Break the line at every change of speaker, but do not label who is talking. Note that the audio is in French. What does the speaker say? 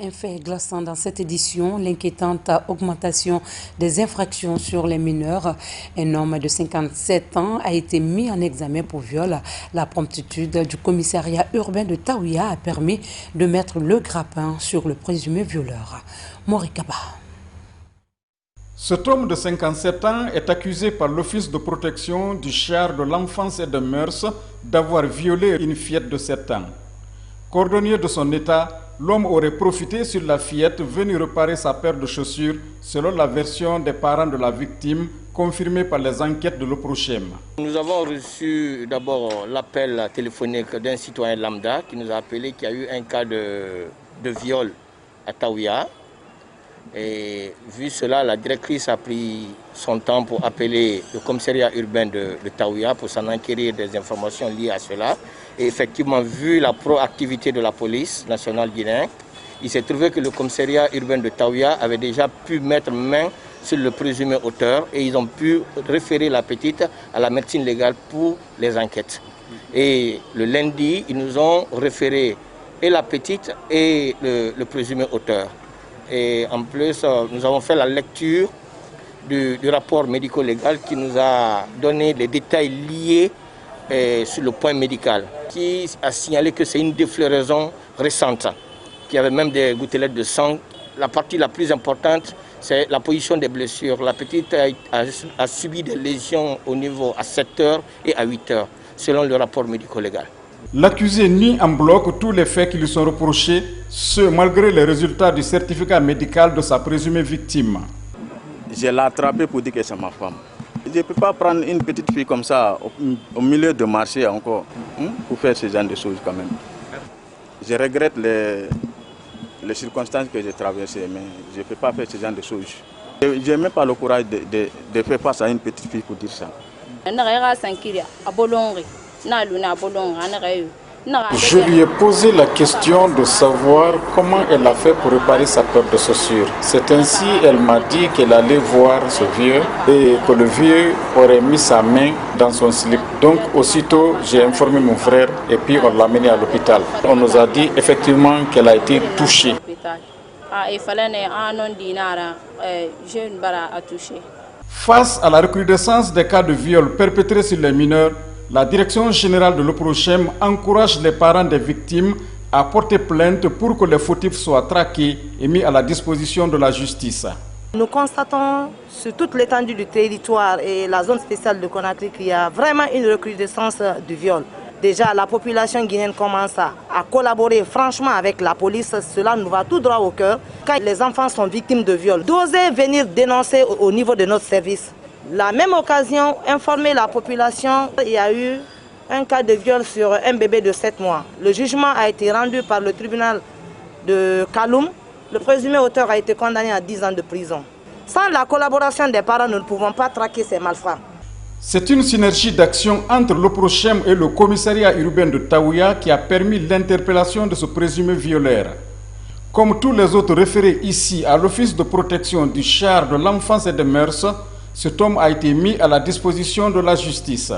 Un fait glaçant dans cette édition, l'inquiétante augmentation des infractions sur les mineurs. Un homme de 57 ans a été mis en examen pour viol. La promptitude du commissariat urbain de Taouya a permis de mettre le grappin sur le présumé violeur. Morikaba.
Cet homme de 57 ans est accusé par l'Office de protection du char de l'enfance et des mœurs d'avoir violé une fillette de 7 ans. Cordonnier de son état, l'homme aurait profité sur la fillette venue réparer sa paire de chaussures, selon la version des parents de la victime, confirmée par les enquêtes de l'OPROCHEM.
Nous avons reçu d'abord l'appel téléphonique d'un citoyen lambda qui nous a appelé qu'il y a eu un cas de viol à Taouya. Et vu cela, la directrice a pris son temps pour appeler le commissariat urbain de Taouya pour s'en enquérir des informations liées à cela. Et effectivement, vu la proactivité de la police nationale guinéenne, il s'est trouvé que le commissariat urbain de Taouya avait déjà pu mettre main sur le présumé auteur et ils ont pu référer la petite à la médecine légale pour les enquêtes. Et le lundi, ils nous ont référé et la petite et le présumé auteur. Et en plus, nous avons fait la lecture du rapport médico-légal qui nous a donné les détails liés sur le point médical, qui a signalé que c'est une défloraison récente, qu'il y avait même des gouttelettes de sang. La partie la plus importante, c'est la position des blessures. La petite a subi des lésions au niveau à 7 heures et à 8 heures, selon le rapport médico-légal.
L'accusé nie en bloc tous les faits qui lui sont reprochés, ce malgré les résultats du certificat médical de sa présumée victime.
Je l'ai attrapé pour dire que c'est ma femme. Je ne peux pas prendre une petite fille comme ça au milieu de marché encore pour faire ce genre de choses quand même. Je regrette les circonstances que j'ai traversées, mais je ne peux pas faire ce genre de choses. Je n'ai même pas le courage de faire face à une petite fille pour dire ça.
Je lui ai posé la question de savoir comment elle a fait pour réparer sa paire de chaussures. C'est ainsi elle m'a dit qu'elle allait voir ce vieux et que le vieux aurait mis sa main dans son slip. Donc aussitôt j'ai informé mon frère et puis on l'a amené à l'hôpital. On nous a dit effectivement qu'elle a été touchée. Face à la recrudescence des cas de viol perpétrés sur les mineurs, la direction générale de l'OPROCHEM encourage les parents des victimes à porter plainte pour que les fautifs soient traqués et mis à la disposition de la justice.
Nous constatons sur toute l'étendue du territoire et la zone spéciale de Conakry qu'il y a vraiment une recrudescence du viol. Déjà, la population guinéenne commence à collaborer franchement avec la police. Cela nous va tout droit au cœur. Quand les enfants sont victimes de viol, d'oser venir dénoncer au niveau de notre service. La même occasion, informer la population, il y a eu un cas de viol sur un bébé de 7 mois. Le jugement a été rendu par le tribunal de Kaloum. Le présumé auteur a été condamné à 10 ans de prison. Sans la collaboration des parents, nous ne pouvons pas traquer ces malfrats.
C'est une synergie d'action entre l'OPROCHEM et le commissariat urbain de Taouya qui a permis l'interpellation de ce présumé violeur. Comme tous les autres référés ici à l'Office de protection du char de l'enfance et des mœurs, cet homme a été mis à la disposition de la justice.